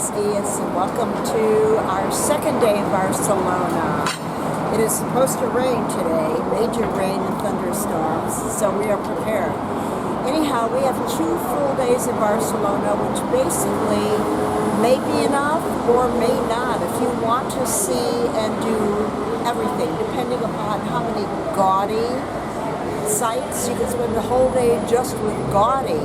buenos dias, and welcome to our second day in Barcelona. It is supposed to rain today, major rain and thunderstorms, so we are prepared. Anyhow, we have 2 full days in Barcelona, which basically may be enough or may not if you want to see and do everything, depending upon how many Gaudí sites. You can spend the whole day just with Gaudí.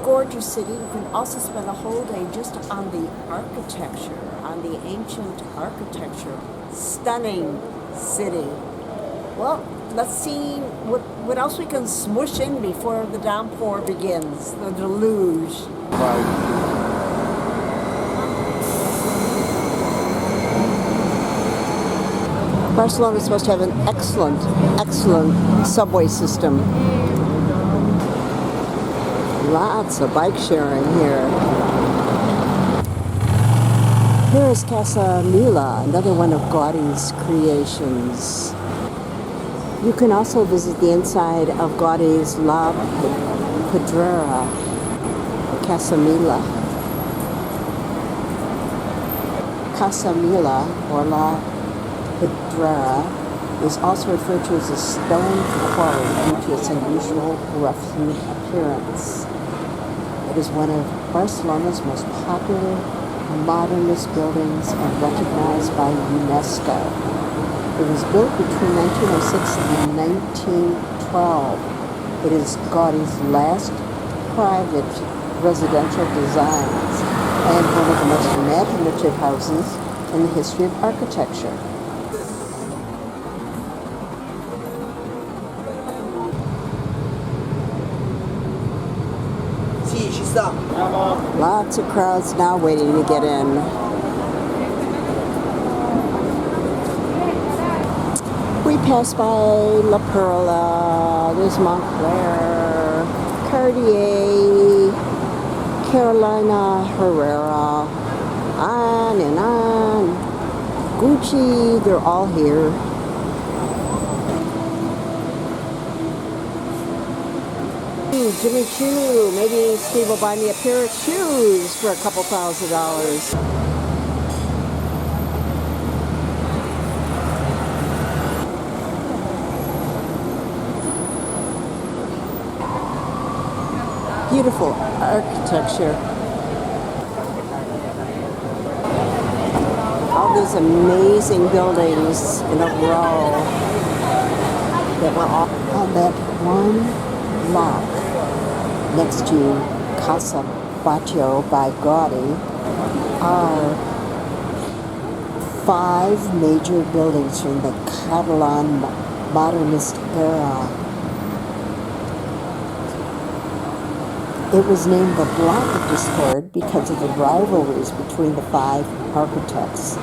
Gorgeous city. You can also spend a whole day just on the architecture, on the ancient architecture. Stunning city. Well, let's see what else we can smush in before the downpour begins, the deluge. Barcelona is supposed to have an excellent subway system. Lots of bike sharing here. Here is Casa Mila, another one of Gaudí's creations. You can also visit the inside of Gaudí's La Pedrera, Casa Mila. Casa Mila, or La Pedrera, is also referred to as a stone quarry due to its unusual rough-hewn appearance. It is one of Barcelona's most popular modernist buildings and recognized by UNESCO. It was built between 1906 and 1912. It is Gaudí's last private residential designs and one of the most imaginative houses in the history of architecture. Lots of crowds now waiting to get in. We pass by La Perla, there's Montclair, Cartier, Carolina Herrera, on and on. Gucci, they're all here. Jimmy Choo, maybe Steve will buy me a pair of shoes for a couple $1,000s. Beautiful architecture. All these amazing buildings in a row that were all on that one block. Next to Casa Batlló by Gaudí are 5 major buildings from the Catalan modernist era. It was named the Block of Discord because of the rivalries between the 5 architects.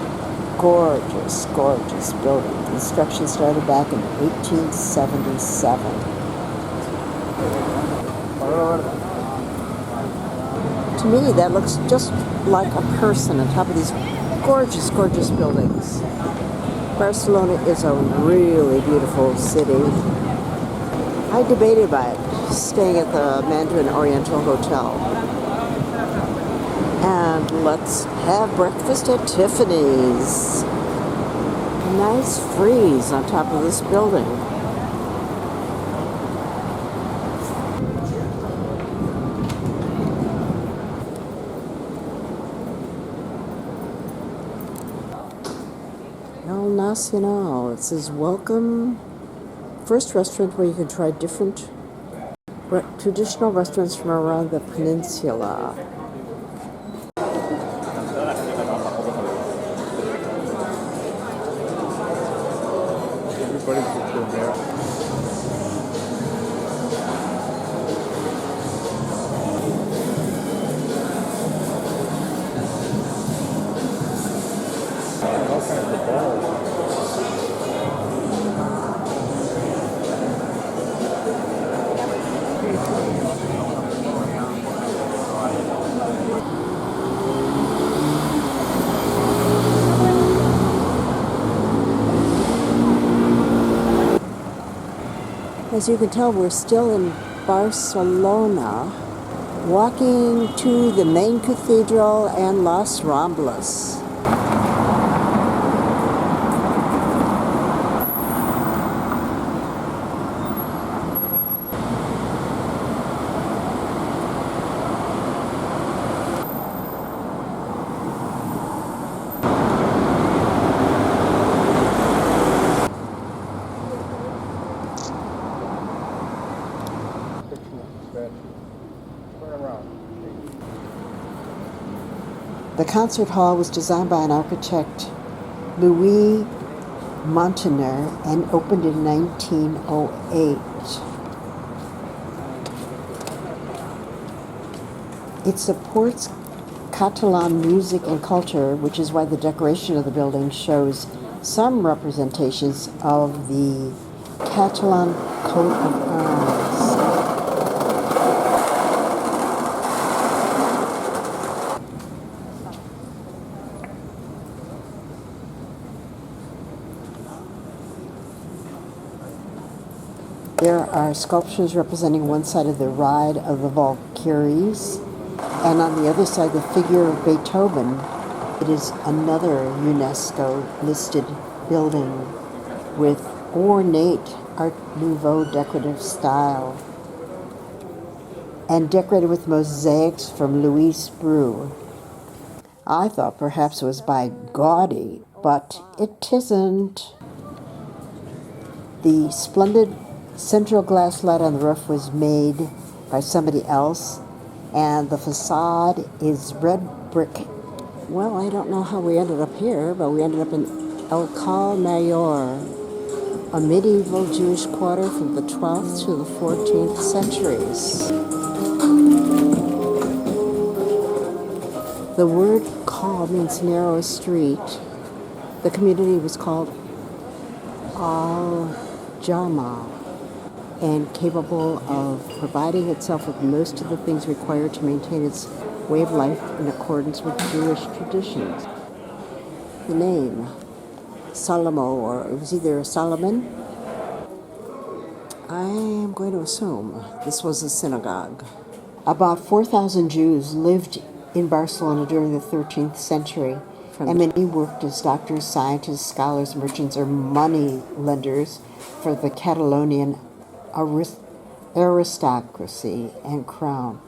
Gorgeous, gorgeous building. Construction started back in 1877. To me, that looks just like a person on top of these gorgeous, gorgeous buildings. Barcelona is a really beautiful city. I debated about staying at the Mandarin Oriental Hotel. And let's have breakfast at Tiffany's. Nice frieze on top of this building. Nacional. It says welcome. First restaurant where you can try different traditional restaurants from around the peninsula. As you can tell, we're still in Barcelona. Walking to the main cathedral and Las Ramblas. The concert hall was designed by an architect, Louis Montaner, and opened in 1908. It supports Catalan music and culture, which is why the decoration of the building shows some representations of the Catalan coat of arms. There are sculptures representing one side of the Ride of the Valkyries, and on the other side the figure of Beethoven. It is another UNESCO listed building with ornate Art Nouveau decorative style and decorated with mosaics from Louis Breu. I thought perhaps it was by Gaudí, but it isn't. The splendid central glass light on the roof was made by somebody else, and the facade is red brick. Well, I don't know how we ended up here, but we ended up in El Cal Mayor, a medieval Jewish quarter from the 12th to the 14th centuries. The word Cal means narrow street. The community was called Al-Jama, and capable of providing itself with most of the things required to maintain its way of life in accordance with Jewish traditions. The name, Salomo, or it was either Solomon. I am going to assume this was a synagogue. About 4,000 Jews lived in Barcelona during the 13th century, and many worked as doctors, scientists, scholars, merchants, or money lenders for the Catalonian aristocracy and crown.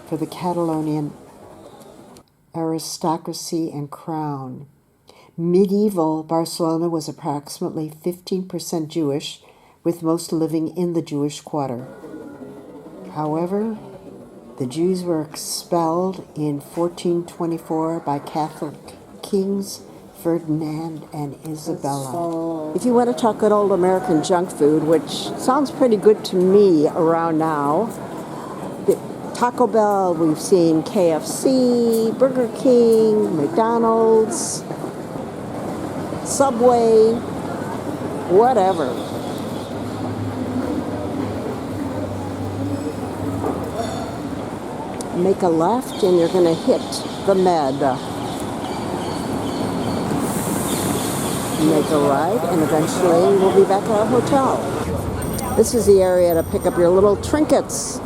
For the Catalonian aristocracy and crown. Medieval Barcelona was approximately 15% Jewish, with most living in the Jewish quarter. However, the Jews were expelled in 1424 by Catholic kings Ferdinand and Isabella. If you want to talk good old American junk food, which sounds pretty good to me around now, Taco Bell, we've seen KFC, Burger King, McDonald's, Subway, whatever. Make a left and you're going to hit the Med. Make a right and eventually we'll be back at our hotel. This is the area to pick up your little trinkets.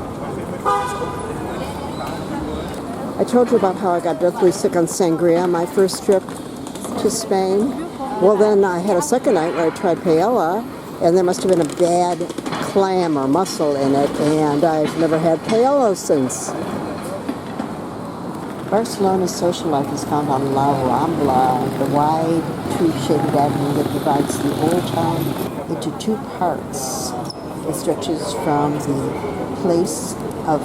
I told you about how I got deathly sick on sangria my first trip to Spain. Well, then I had a second night where I tried paella, and there must have been a bad clam or mussel in it, and I've never had paella since. Barcelona's social life is found on La Rambla, the wide tree-shaded avenue that divides the old town into two parts. It stretches from the place of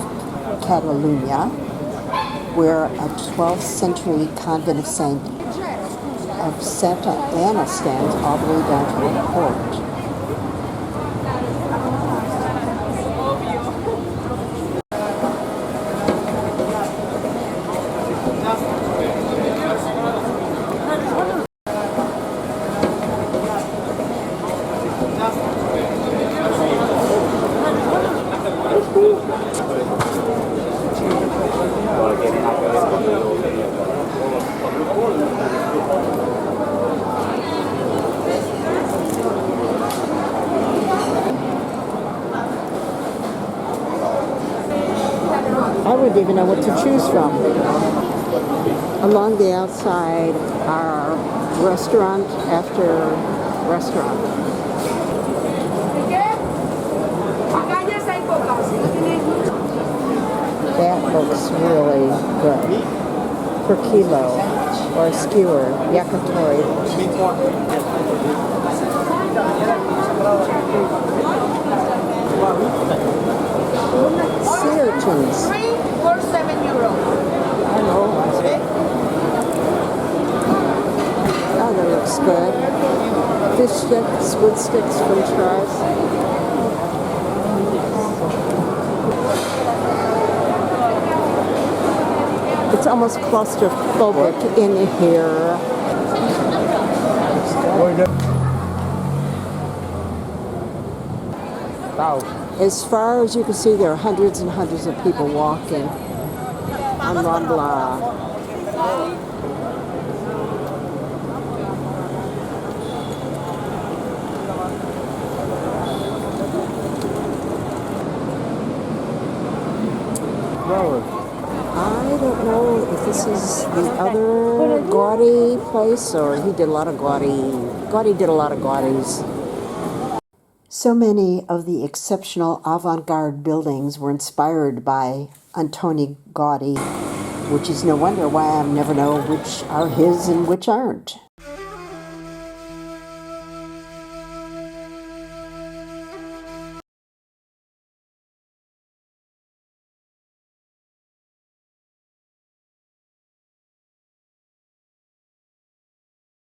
Catalunya, where a 12th century convent of Santa Anna stands, all the way down to the port. didn't even know what to choose from. Along the outside are restaurant after restaurant. That looks really good. Per kilo, or a skewer, yakitori. Sea urchins. 3 or 7 euro. Oh, that looks good. Fish sticks, squid sticks, french fries. It's almost claustrophobic in here. As far as you can see, there are hundreds and hundreds of people walking on Rambla. I don't know if this is the other Gaudí place or he did a lot of Gaudí. Gaudí did a lot of Gaudís. So many of the exceptional avant-garde buildings were inspired by Antoni Gaudí, which is no wonder why I never know which are his and which aren't.